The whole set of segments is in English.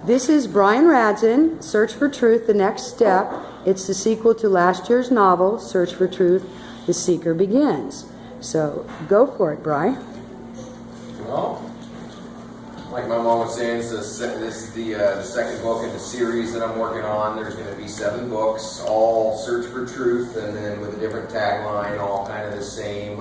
This is Bryan Radzin, Search for Truth, The Next Step. It's the sequel to last year's novel, Search for Truth, The Seeker Begins. So go for it, Bryan. Well, like my mom was saying, this is the second book in the series that I'm working on. There's going to be 7 books, all Search for Truth, and then with a different tagline, all kind of the same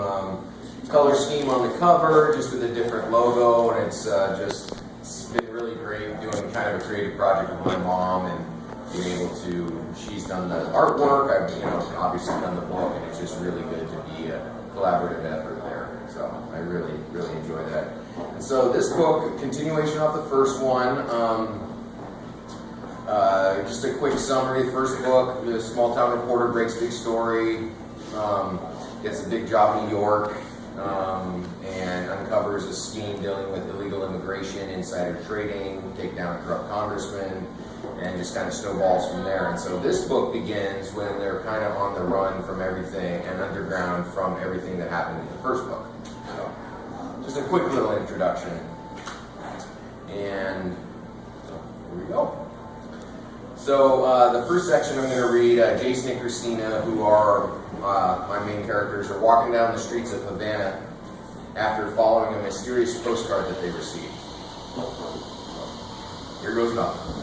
color scheme on the cover, just with a different logo, and it's been really great doing kind of a creative project with my mom and being able to, she's done the artwork, I've obviously done the book, and it's just really good to be a collaborative effort there. So I really, really enjoy that. And so this book, continuation off the first one, just a quick summary. The first book, the small town reporter breaks big story, gets a big job in New York, and uncovers a scheme dealing with illegal immigration, insider trading, take down a corrupt congressman, and just kind of snowballs from there. And so this book begins when they're kind of on the run from everything and underground from everything that happened in the first book. So just a quick little introduction. And here we go. So the first section I'm going to read, Jason and Christina, who are my main characters, are walking down the streets of Havana after following a mysterious postcard that they received. Here goes nothing.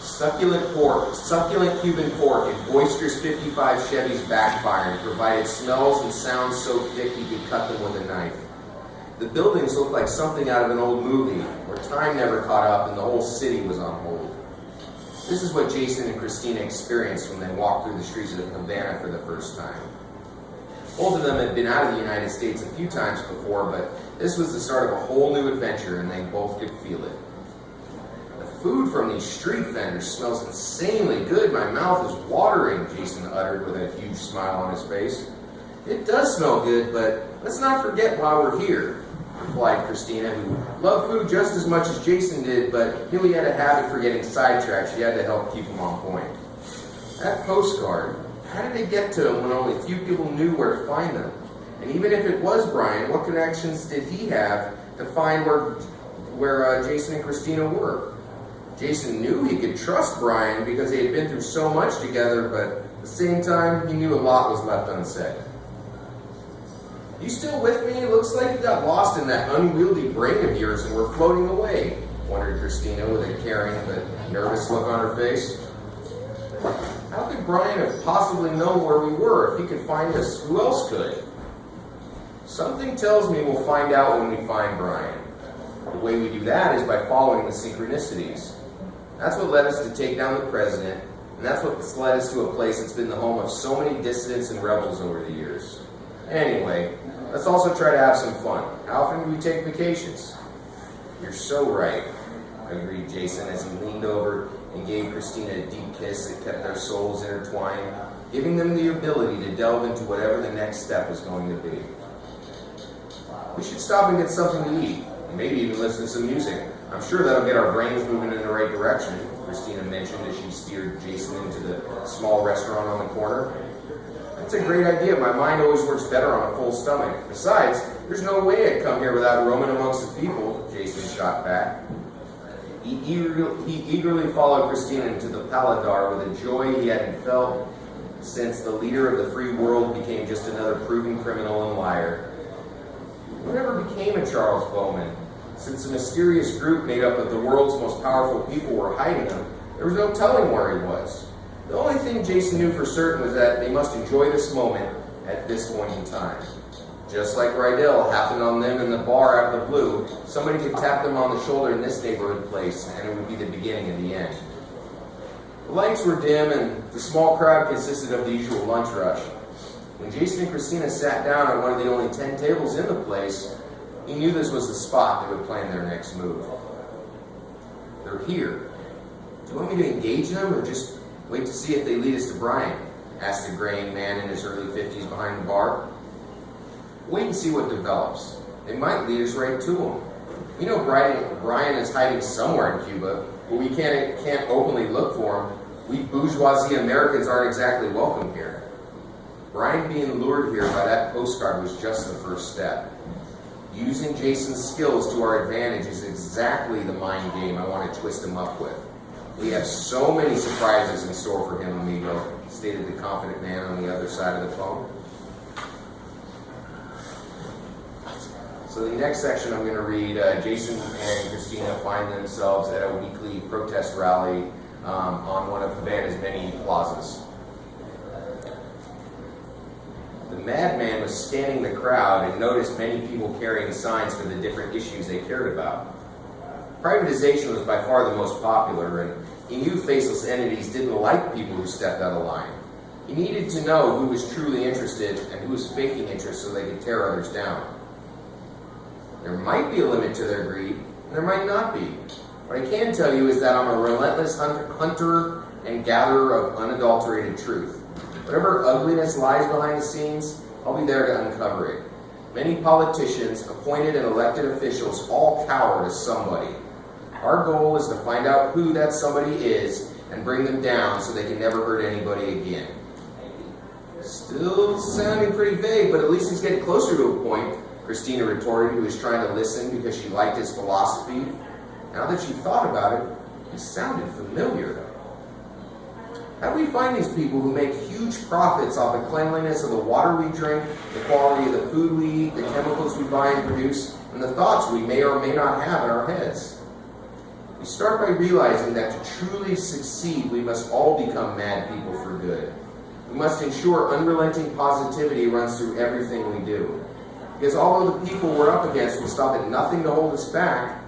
Succulent Cuban pork and boisterous 55 Chevys backfiring provided smells and sounds so thick you could cut them with a knife. The buildings looked like something out of an old movie where time never caught up and the whole city was on hold. This is what Jason and Christina experienced when they walked through the streets of Havana for the first time. Both of them had been out of the United States a few times before, but this was the start of a whole new adventure, and they both could feel it. The food from these street vendors smells insanely good. My mouth is watering, Jason uttered with a huge smile on his face. It does smell good, but let's not forget why we're here, replied Christina, who loved food just as much as Jason did, but knew he had a habit for getting sidetracked. She had to help keep him on point. That postcard, how did it get to him when only few people knew where to find them? And even if it was Bryan, what connections did he have to find where Jason and Christina were? Jason knew he could trust Bryan because they had been through so much together, but at the same time, he knew a lot was left unsaid. You still with me? It looks like you got lost in that unwieldy brain of yours and were floating away, wondered Christina with a caring but nervous look on her face. How could Bryan have possibly known where we were? If he could find us, who else could? Something tells me we'll find out when we find Bryan. The way we do that is by following the synchronicities. That's what led us to take down the president, and that's what's led us to a place that's been the home of so many dissidents and rebels over the years. Anyway, let's also try to have some fun. How often do we take vacations? You're so right, agreed Jason as he leaned over and gave Christina a deep kiss that kept their souls intertwined, giving them the ability to delve into whatever the next step was going to be. We should stop and get something to eat, and maybe even listen to some music. I'm sure that'll get our brains moving in the right direction, Christina mentioned as she steered Jason into the small restaurant on the corner. That's a great idea. My mind always works better on a full stomach. Besides, there's no way I'd come here without roaming amongst the people, Jason shot back. He eagerly followed Christina into the Paladar with a joy he hadn't felt since the leader of the free world became just another proven criminal and liar. Whatever became of Charles Bowman? Since a mysterious group made up of the world's most powerful people were hiding him, there was no telling where he was. The only thing Jason knew for certain was that they must enjoy this moment at this point in time. Just like Rydell happened on them in the bar out of the blue, somebody could tap them on the shoulder in this neighborhood place, and it would be the beginning of the end. The lights were dim, and the small crowd consisted of the usual lunch rush. When Jason and Christina sat down at one of the only 10 tables in the place, he knew this was the spot that would plan their next move. They're here. Do you want me to engage them, or just wait to see if they lead us to Bryan? Asked the graying man in his early 50s behind the bar. Wait and see what develops. They might lead us right to him. You know Bryan is hiding somewhere in Cuba, but we can't openly look for him. We bourgeoisie Americans aren't exactly welcome here. Bryan being lured here by that postcard was just the first step. Using Jason's skills to our advantage is exactly the mind game I want to twist him up with. We have so many surprises in store for him, amigo, stated the confident man on the other side of the phone. So the next section I'm going to read, Jason and Christina find themselves at a weekly protest rally on one of Havana's many plazas. The madman was scanning the crowd and noticed many people carrying signs for the different issues they cared about. Privatization was by far the most popular, and he knew faceless entities didn't like people who stepped out of line. He needed to know who was truly interested and who was faking interest so they could tear others down. There might be a limit to their greed, and there might not be. What I can tell you is that I'm a relentless hunter and gatherer of unadulterated truth. Whatever ugliness lies behind the scenes, I'll be there to uncover it. Many politicians, appointed and elected officials, all cower to somebody. Our goal is to find out who that somebody is and bring them down so they can never hurt anybody again. Still sounding pretty vague, but at least he's getting closer to a point, Christina retorted, who was trying to listen because she liked his philosophy. Now that she thought about it, he sounded familiar. How do we find these people who make huge profits off the cleanliness of the water we drink, the quality of the food we eat, the chemicals we buy and produce, and the thoughts we may or may not have in our heads? We start by realizing that to truly succeed, we must all become mad people for good. We must ensure unrelenting positivity runs through everything we do. Because although the people we're up against will stop at nothing to hold us back,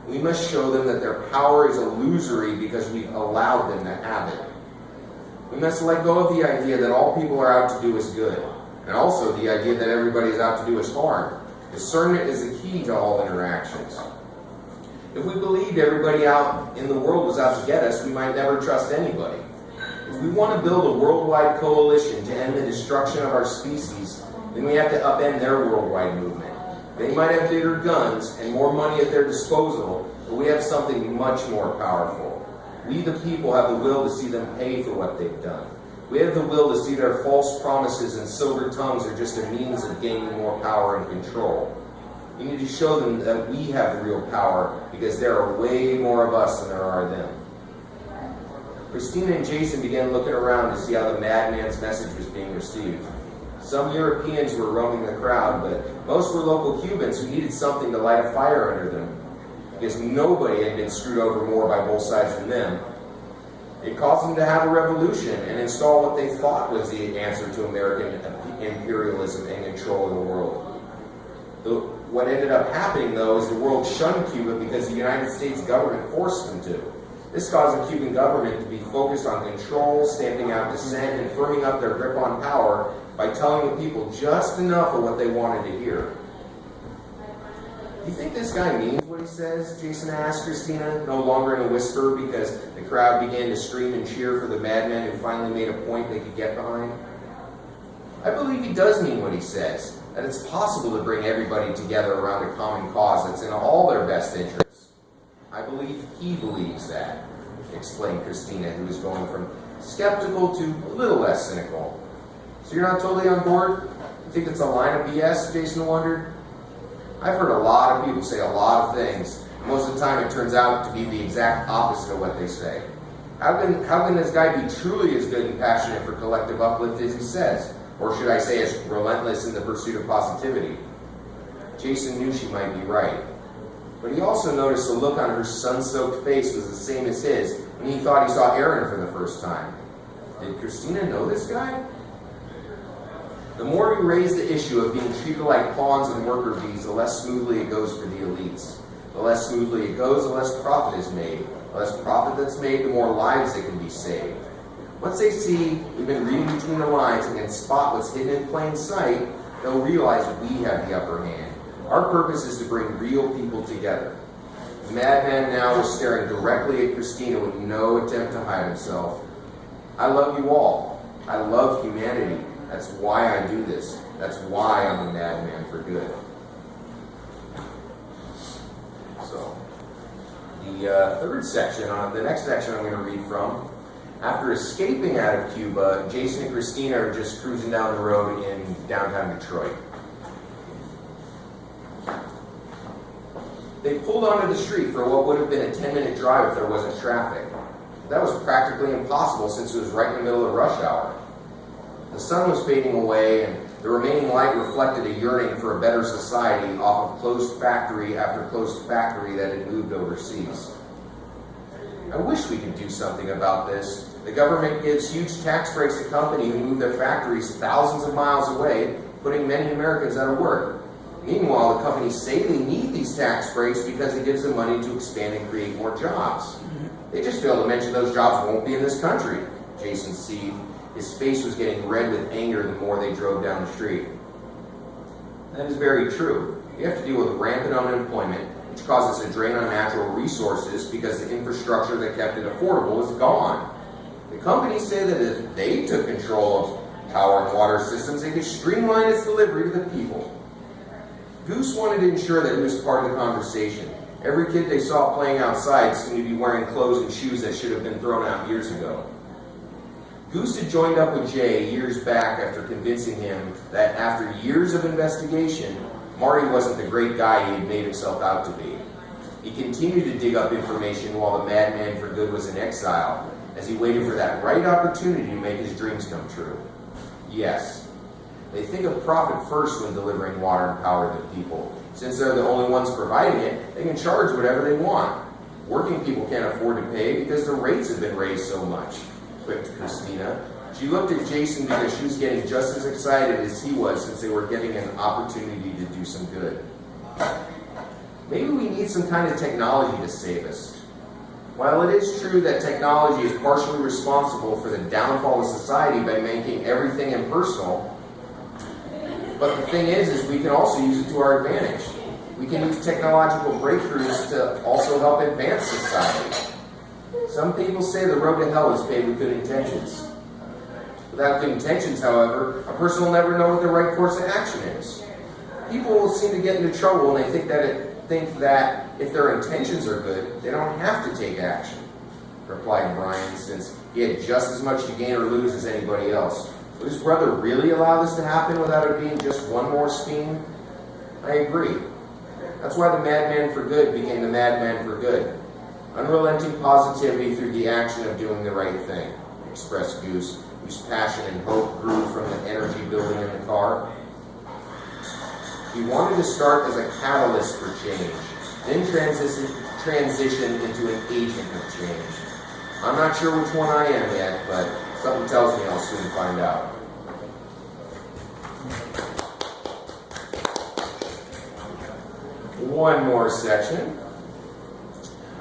we must show them that their power is illusory because we've allowed them to have it. We must let go of the idea that all people are out to do us good, and also the idea that everybody is out to do us harm. Discernment is the key to all interactions. If we believed everybody out in the world was out to get us, we might never trust anybody. If we want to build a worldwide coalition to end the destruction of our species, then we have to upend their worldwide movement. They might have bigger guns and more money at their disposal, but we have something much more powerful. We, the people, have the will to see them pay for what they've done. We have the will to see their false promises and silver tongues are just a means of gaining more power and control. We need to show them that we have the real power because there are way more of us than there are them. Christina and Jason began looking around to see how the madman's message was being received. Some Europeans were roaming the crowd, but most were local Cubans who needed something to light a fire under them, because nobody had been screwed over more by both sides than them. It caused them to have a revolution and install what they thought was the answer to American imperialism and control of the world. What ended up happening, though, is the world shunned Cuba because the United States government forced them to. This caused the Cuban government to be focused on control, stamping out dissent, and firming up their grip on power by telling the people just enough of what they wanted to hear. Do you think this guy means what he says? Jason asked Christina, no longer in a whisper because the crowd began to scream and cheer for the madman who finally made a point they could get behind. I believe he does mean what he says, that it's possible to bring everybody together around a common cause that's in all their best interests. I believe he believes that, explained Christina, who was going from skeptical to a little less cynical. So you're not totally on board? You think it's a line of BS, Jason wondered? I've heard a lot of people say a lot of things. Most of the time it turns out to be the exact opposite of what they say. How can this guy be truly as good and passionate for collective uplift as he says? Or should I say as relentless in the pursuit of positivity? Jason knew she might be right. But he also noticed the look on her sun-soaked face was the same as his when he thought he saw Aaron for the first time. Did Christina know this guy? The more we raise the issue of being treated like pawns and worker bees, the less smoothly it goes for the elites. The less smoothly it goes, the less profit is made. The less profit that's made, the more lives that can be saved. Once they see we've been reading between the lines and can spot what's hidden in plain sight, they'll realize we have the upper hand. Our purpose is to bring real people together. The madman now was staring directly at Christina with no attempt to hide himself. I love you all. I love humanity. That's why I do this. That's why I'm a madman for good. So, the third section, the next section I'm going to read from. After escaping out of Cuba, Jason and Christina are just cruising down the road in downtown Detroit. They pulled onto the street for what would have been a 10-minute drive if there wasn't traffic. That was practically impossible since it was right in the middle of rush hour. The sun was fading away, and the remaining light reflected a yearning for a better society off of closed factory after closed factory that had moved overseas. I wish we could do something about this. The government gives huge tax breaks to companies who move their factories thousands of miles away, putting many Americans out of work. Meanwhile, the companies say they need these tax breaks because it gives them money to expand and create more jobs. They just fail to mention those jobs won't be in this country. Jason seethed. His face was getting red with anger the more they drove down the street. That is very true. You have to deal with rampant unemployment, which causes a drain on natural resources because the infrastructure that kept it affordable is gone. The companies say that if they took control of power and water systems, they could streamline its delivery to the people. Goose wanted to ensure that he was part of the conversation. Every kid they saw playing outside seemed to be wearing clothes and shoes that should have been thrown out years ago. Goose had joined up with Jay years back after convincing him that after years of investigation, Marty wasn't the great guy he had made himself out to be. He continued to dig up information while the madman for good was in exile, as he waited for that right opportunity to make his dreams come true. Yes, they think of profit first when delivering water and power to people. Since they're the only ones providing it, they can charge whatever they want. Working people can't afford to pay because the rates have been raised so much, quipped Christina. She looked at Jason because she was getting just as excited as he was since they were getting an opportunity to do some good. Maybe we need some kind of technology to save us. While it is true that technology is partially responsible for the downfall of society by making everything impersonal, but the thing is we can also use it to our advantage. We can use technological breakthroughs to also help advance society. Some people say the road to hell is paved with good intentions. Without good intentions, however, a person will never know what the right course of action is. People will seem to get into trouble when they think that if their intentions are good, they don't have to take action, replied Bryan, since he had just as much to gain or lose as anybody else. Would his brother really allow this to happen without it being just one more scheme? I agree. That's why the madman for good became the madman for good. Unrelenting positivity through the action of doing the right thing, expressed Goose, whose passion and hope grew from the energy building in the car. He wanted to start as a catalyst for change, then transition into an agent of change. I'm not sure which one I am yet, but something tells me I'll soon find out. One more section.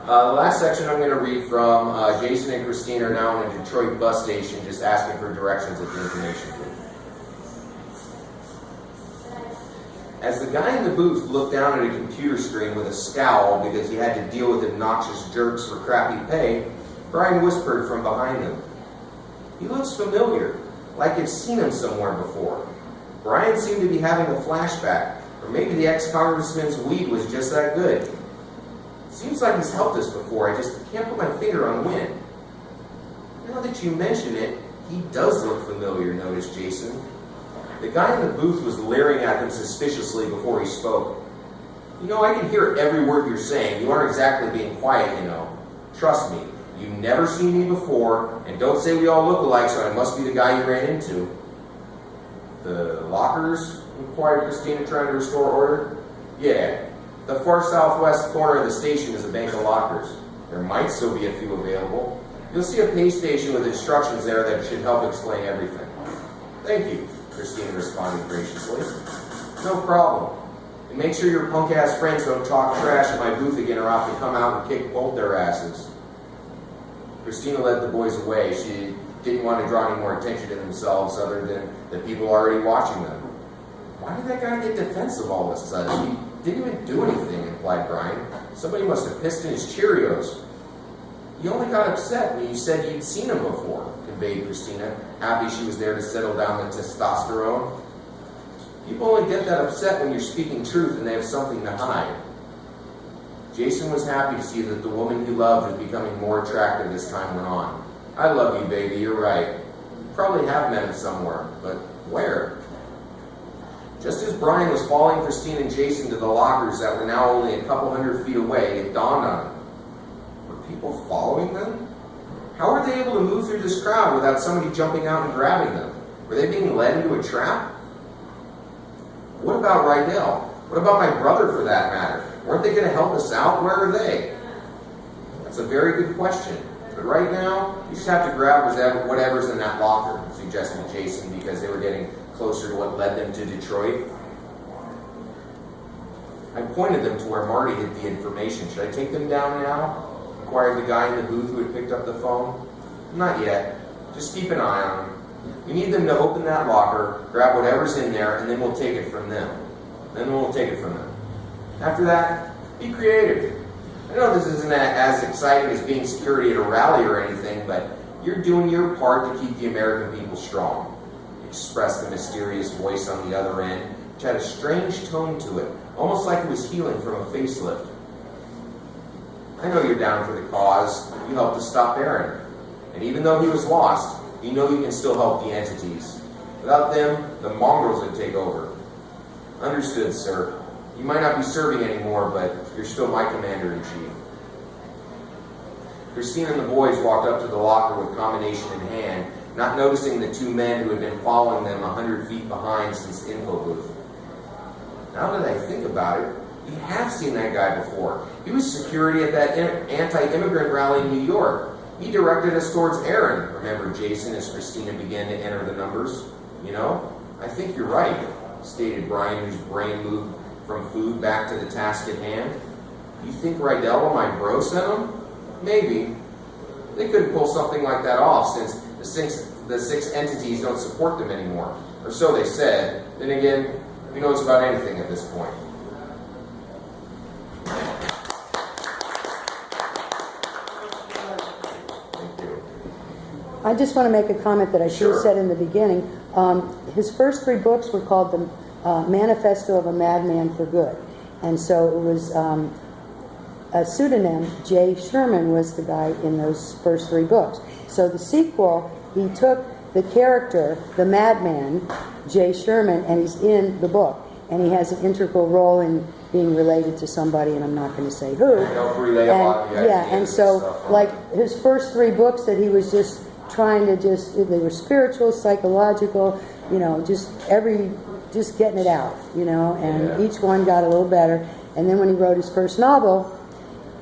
The last section I'm going to read from, Jason and Christine are now in a Detroit bus station just asking for directions at the information booth. As the guy in the booth looked down at a computer screen with a scowl because he had to deal with obnoxious jerks for crappy pay, Bryan whispered from behind him, "He looks familiar, like I've seen him somewhere before." Bryan seemed to be having a flashback, or maybe the ex-congressman's weed was just that good. Seems like he's helped us before, I just can't put my finger on when. Now that you mention it, he does look familiar, noticed Jason. The guy in the booth was leering at him suspiciously before he spoke. "You know, I can hear every word you're saying. You aren't exactly being quiet, you know. Trust me, you've never seen me before, and don't say we all look alike, so I must be the guy you ran into." "The lockers?" inquired Christina, trying to restore order. "Yeah. The far southwest corner of the station is a bank of lockers. There might still be a few available. You'll see a pay station with instructions there that should help explain everything." "Thank you," Christina responded graciously. "No problem. And make sure your punk-ass friends don't talk trash at my booth again or I'll have to come out and kick both their asses." Christina led the boys away. She didn't want to draw any more attention to themselves other than the people already watching them. "Why did that guy get defensive all of a sudden? He didn't even do anything," implied Bryan. "Somebody must have pissed in his Cheerios." "He only got upset when you said you'd seen him before," conveyed Christina, happy she was there to settle down the testosterone. "People only get that upset when you're speaking truth and they have something to hide." Jason was happy to see that the woman he loved was becoming more attractive as time went on. "I love you, baby, you're right. You probably have met him somewhere, but where?" Just as Bryan was following Christine and Jason to the lockers that were now only a couple hundred feet away, it dawned on him. Were people following them? How were they able to move through this crowd without somebody jumping out and grabbing them? Were they being led into a trap? What about Rydell? What about my brother, for that matter? Weren't they going to help us out? Where are they? That's a very good question. But right now, you just have to grab whatever's in that locker, suggested Jason, because they were getting closer to what led them to Detroit. I pointed them to where Marty hid the information. Should I take them down now? Inquired the guy in the booth who had picked up the phone. Not yet. Just keep an eye on them. We need them to open that locker, grab whatever's in there, and then we'll take it from them. After that, be creative. I know this isn't as exciting as being security at a rally or anything, but you're doing your part to keep the American people strong. Expressed the mysterious voice on the other end, which had a strange tone to it, almost like it was healing from a facelift. I know you're down for the cause. You helped to stop Aaron. And even though he was lost, you know you can still help the entities. Without them, the mongrels would take over. Understood, sir. You might not be serving anymore, but you're still my commander-in-chief. Christine and the boys walked up to the locker with combination in hand, not noticing the two men who had been following them 100 feet behind since the info booth. Now that I think about it, we have seen that guy before. He was security at that anti-immigrant rally in New York. He directed us towards Aaron, remembered Jason as Christina began to enter the numbers. You know, I think you're right, stated Bryan, whose brain moved from food back to the task at hand. You think Rydell or my bro sent him? Maybe. They couldn't pull something like that off since the six entities don't support them anymore. Or so they said. Then again, who knows about anything at this point? Thank you. I just want to make a comment that I should have said in the beginning. His first 3 books were called The Manifesto of a Madman for Good. And so it was a pseudonym. Jay Sherman was the guy in those first 3 books. So the sequel, he took the character, the madman, Jay Sherman, and he's in the book. And he has an integral role in being related to somebody, and I'm not going to say who. And so, like, his first 3 books that he was just trying to they were spiritual, psychological, you know, just getting it out, you know, and each one got a little better. And then when he wrote his first novel,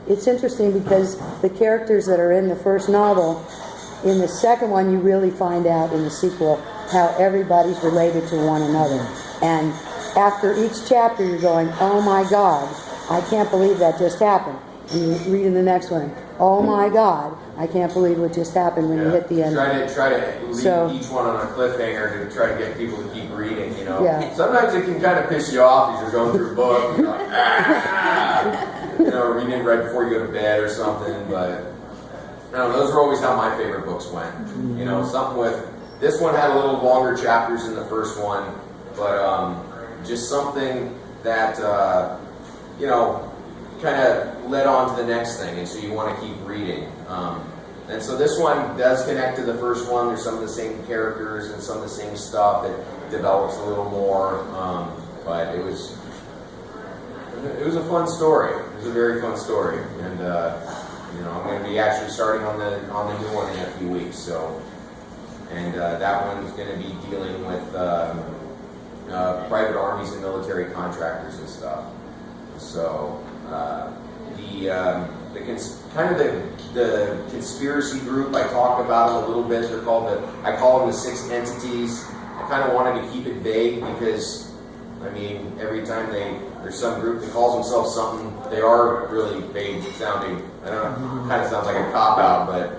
it's interesting because the characters that are in the first novel, in the second one, you really find out in the sequel how everybody's related to one another. And after each chapter, you're going, oh my God, I can't believe that just happened. And you read in the next one, oh my God, I can't believe what just happened when you hit the end. Try to leave each one on a cliffhanger to try to get people to keep reading, you know. Yeah. Sometimes it can kind of piss you off as you're going through a book. You're like, you know, reading it right before you go to bed or something. But, I don't know, those are always how my favorite books went. You know, something with, this one had a little longer chapters than the first one, but just something that, you know, kind of led on to the next thing, and so you want to keep reading. And so this one does connect to the first one. There's some of the same characters and some of the same stuff. It develops a little more, but it was a fun story. It was a very fun story, and you know, I'm going to be actually starting on the new one in a few weeks. So, and that one's going to be dealing with private armies and military contractors and stuff. So. The conspiracy group, I talked about them a little bit. They're called I call them the 6 entities. I kind of wanted to keep it vague because, I mean, every time there's some group that calls themselves something, they are really vague sounding. I don't know, kind of sounds like a cop out, but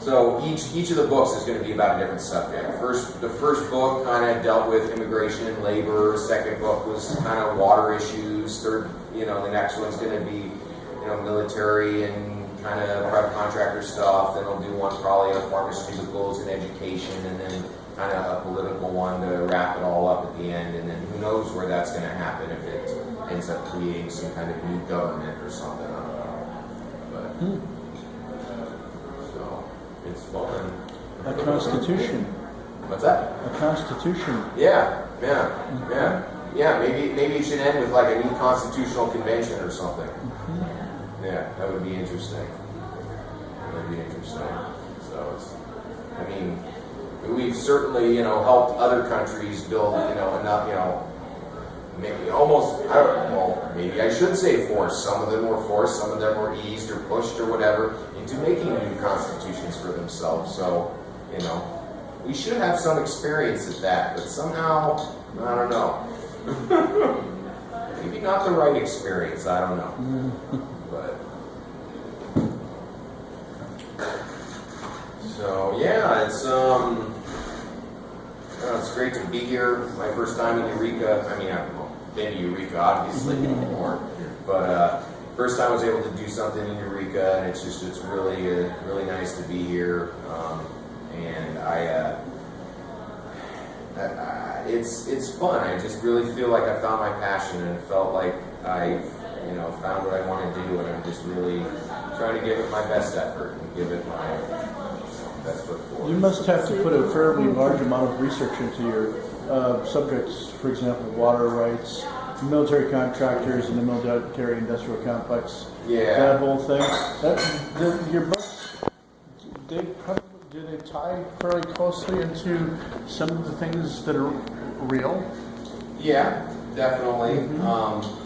so each of the books is going to be about a different subject. The first book kind of dealt with immigration and labor. Second book was kind of water issues. Third, you know, the next one's going to be, you know, military and kind of private contractor stuff. Then I'll do one probably on pharmaceuticals and education, and then kind of a political one to wrap it all up at the end. And then who knows where that's going to happen, if it ends up creating some kind of new government or something. I don't know. But so it's fun. A constitution. What's that? A constitution. Yeah. Yeah. Maybe it should end with like a new constitutional convention or something. Yeah, that would be interesting. So I mean, we've certainly, helped other countries build, enough, maybe almost, maybe I should say forced. Some of them were forced, some of them were eased or pushed or whatever into making new constitutions for themselves. So, we should have some experience at that, but somehow, I don't know. Maybe not the right experience, I don't know. But so yeah, it's great to be here. My first time in Eureka. I mean, I've been to Eureka obviously before, but first time I was able to do something in Eureka, and it's really nice to be here. And it's fun. I just really feel like I found my passion, and it felt like I've found what I want to do, and I'm just really trying to give it my best effort and give it my best foot forward. You must have to put a fairly large amount of research into your subjects, for example, water rights, military contractors, and the military-industrial complex. Yeah. That whole thing. Your books, do they tie fairly closely into some of the things that are real? Yeah, definitely. Mm-hmm.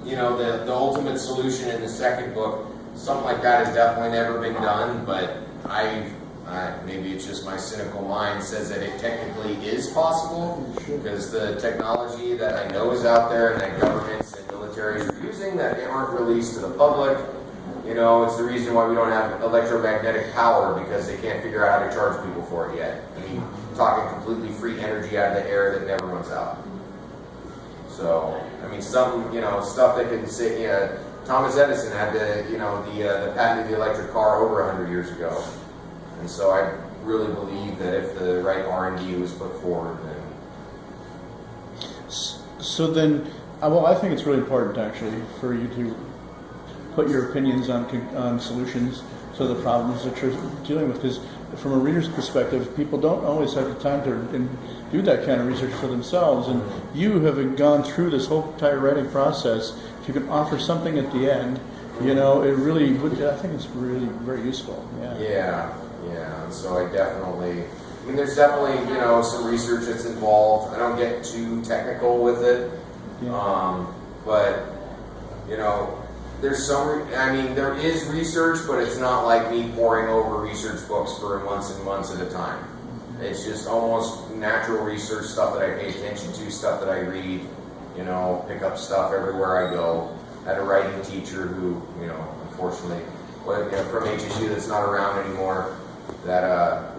The ultimate solution in the second book, something like that has definitely never been done, but maybe it's just my cynical mind says that it technically is possible, because the technology that I know is out there and that governments and militaries are using that aren't released to the public, it's the reason why we don't have electromagnetic power, because they can't figure out how to charge people for it yet. I mean, talking completely free energy out of the air that never runs out. So, I mean, stuff that can say, Thomas Edison had the patent of the electric car over 100 years ago. And so I really believe that if the right R&D was put forward, then... So then, I think it's really important actually for you to put your opinions on solutions to the problems that you're dealing with, because from a reader's perspective, people don't always have the time to do that kind of research for themselves, and you have gone through this whole entire writing process. If you can offer something at the end, it really would, I think it's really very useful. Yeah. And so there's definitely, some research that's involved. I don't get too technical with it. Yeah. But, there is research, but it's not like me poring over research books for months and months at a time. It's just almost natural research, stuff that I pay attention to, stuff that I read, pick up stuff everywhere I go. I had a writing teacher who, unfortunately, from HSU that's not around anymore, that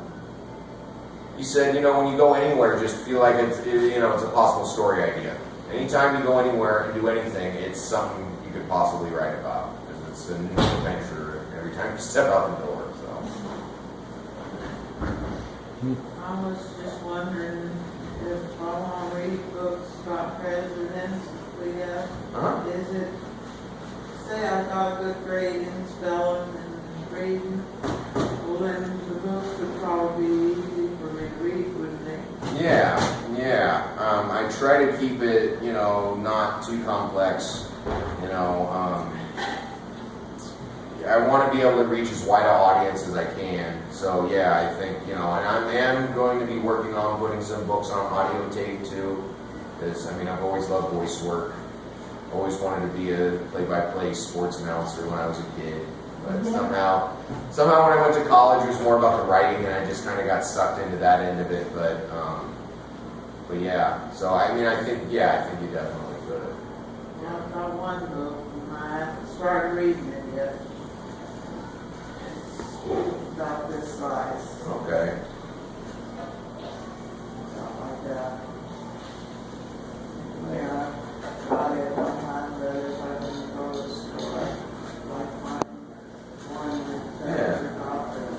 he said, when you go anywhere, just feel like it's a possible story idea. Anytime you go anywhere and do anything, it's something you could possibly write about, because it's a new adventure every time you step out the door. So. I was just wondering if I want to read books about presidents we have, is it, say I got a good grade in spelling and reading, well then the books would probably be easy for me to read, wouldn't they? Yeah. I try to keep it, not too complex. I want to be able to reach as wide an audience as I can. So yeah, I think, and I am going to be working on putting some books on audio tape too, because I've always loved voice work. Always wanted to be a play-by-play sports announcer when I was a kid. But somehow when I went to college, it was more about the writing, and I just kind of got sucked into that end of it. But yeah, so I think you definitely could. Yeah, I've got one book, and I haven't started reading it yet. It's about this size. Okay. Something like that. Yeah, I got it one time, but if I didn't go to the store, like mine, one that says about it.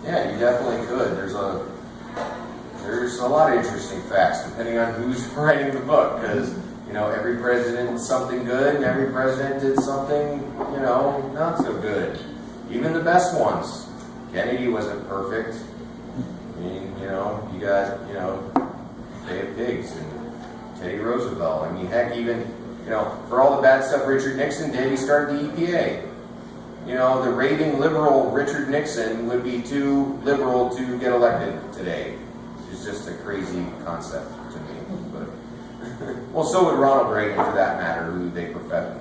Yeah, you definitely could. There's a lot of interesting facts depending on who's writing the book, because every president did something good and every president did something not so good. Even the best ones. Kennedy wasn't perfect. I mean, you got Bay of Pigs and Teddy Roosevelt. I mean, heck, even, for all the bad stuff Richard Nixon did, he started the EPA. The raving liberal Richard Nixon would be too liberal to get elected today. It's just a crazy concept to me. But well, so would Ronald Reagan, for that matter, who they professed.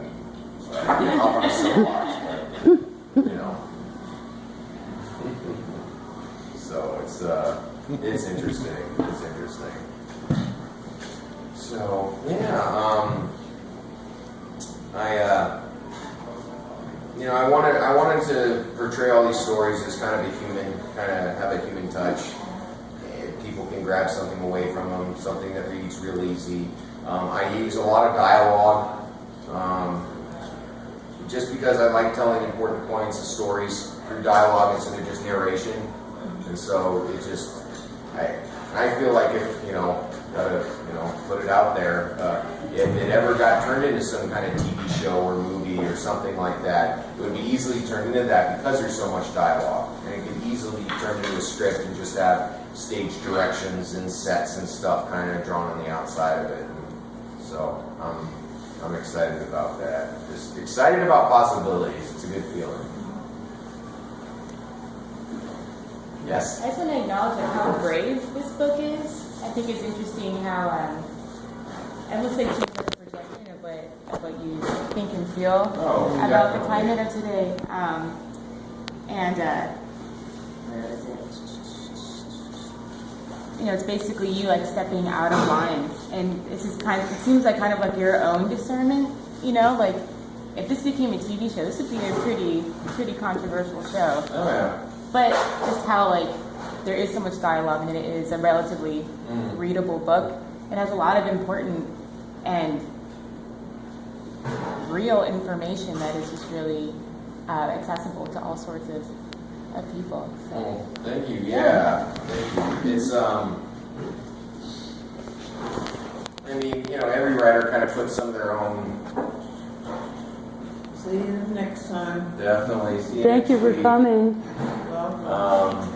So I can hop on a soapbox, but So it's interesting. It's interesting. So yeah, I wanted to portray all these stories as kind of have a human touch. And people can grab something away from them, something that reads real easy. I use a lot of dialogue, just because I like telling important points and stories through dialogue instead of just narration. And so it just, I feel like if, put it out there, if it ever got turned into some kind of TV show or movie or something like that, it would be easily turned into that because there's so much dialogue. And it could easily be turned into a script and just have stage directions and sets and stuff kind of drawn on the outside of it. And so I'm excited about that. Just excited about possibilities. It's a good feeling. Yes? I just want to acknowledge how brave this book is. I think it's interesting how, I would say too much projection of what you think and feel about definitely. the climate of today. Where is it? It's basically you like stepping out of line. And this is it seems like kind of like your own discernment, like if this became a TV show, this would be a pretty controversial show. Oh, yeah. But just how there is so much dialogue and it is a relatively readable book. It has a lot of important and real information that is just really accessible to all sorts of people. So. Oh, thank you. Yeah. Thank you. It's every writer kind of puts some of their own. See you next time. Definitely. See you Thank you next for week. coming. Welcome.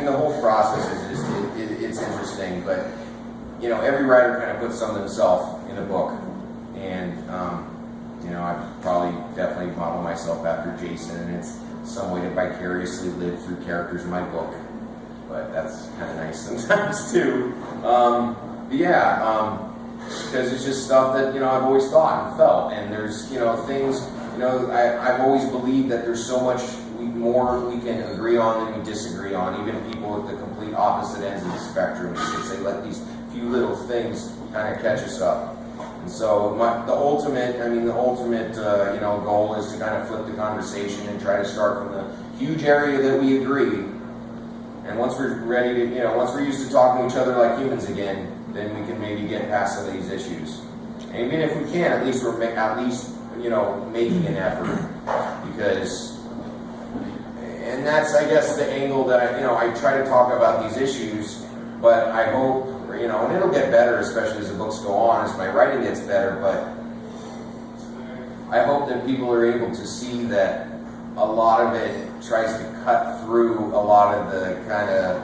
The whole process is just, it's interesting, but, every writer kind of puts some of themselves in a book, and, I probably definitely model myself after Jason, and it's some way to vicariously live through characters in my book, but that's kind of nice sometimes, too. Because it's just stuff that, I've always thought and felt, and there's, things, I've always believed that there's so much more we can agree on than we disagree on, even people at the complete opposite ends of the spectrum, because they let these few little things kind of catch us up. And so the ultimate goal is to kind of flip the conversation and try to start from the huge area that we agree. And once we're ready to, once we're used to talking to each other like humans again, then we can maybe get past some of these issues. And even if we can't, at least we're making an effort, because, and that's, I guess, the angle that I try to talk about these issues, but I hope, and it'll get better, especially as the books go on, as my writing gets better, but I hope that people are able to see that a lot of it tries to cut through a lot of the kind of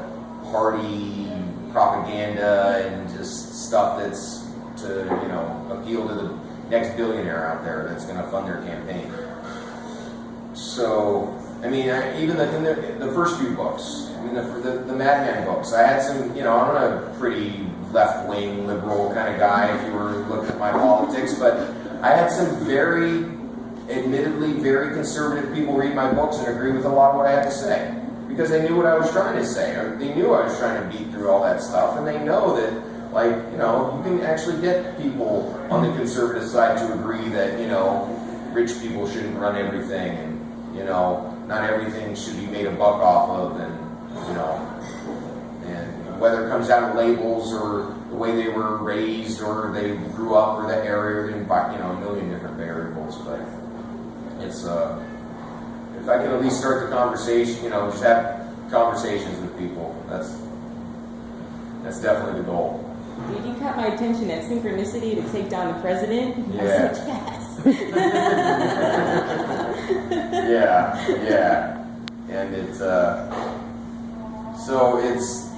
party propaganda and just stuff that's to, appeal to the next billionaire out there that's going to fund their campaign. So, even in the first few books, the Madman books, I had some, I'm a pretty left-wing, liberal kind of guy if you were looking at my politics, but I had some admittedly very conservative people read my books and agree with a lot of what I had to say, because they knew what I was trying to say, or they knew I was trying to beat through all that stuff, and they know that, you can actually get people on the conservative side to agree that, rich people shouldn't run everything, and, not everything should be made a buck off of, and, and whether it comes down to labels or the way they were raised or they grew up or the area, a million different variables, but it's, if I can at least start the conversation, just have conversations with people, that's definitely the goal. Dude, you caught my attention at synchronicity to take down the president. Yeah. I was like, yes. Yeah. and it's so it's,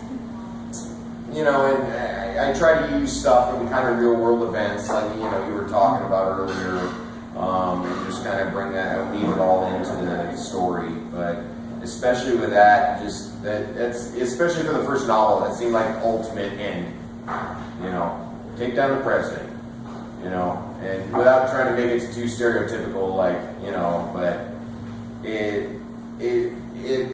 you know, and I try to use stuff from kind of real world events, like, you know, you were talking about earlier, and just kind of bring that, weave it all into the story. But especially with that, just that's especially for the first novel, that seemed like ultimate end. You know, take down the president. You know, and without trying to make it too stereotypical, like, you know, but it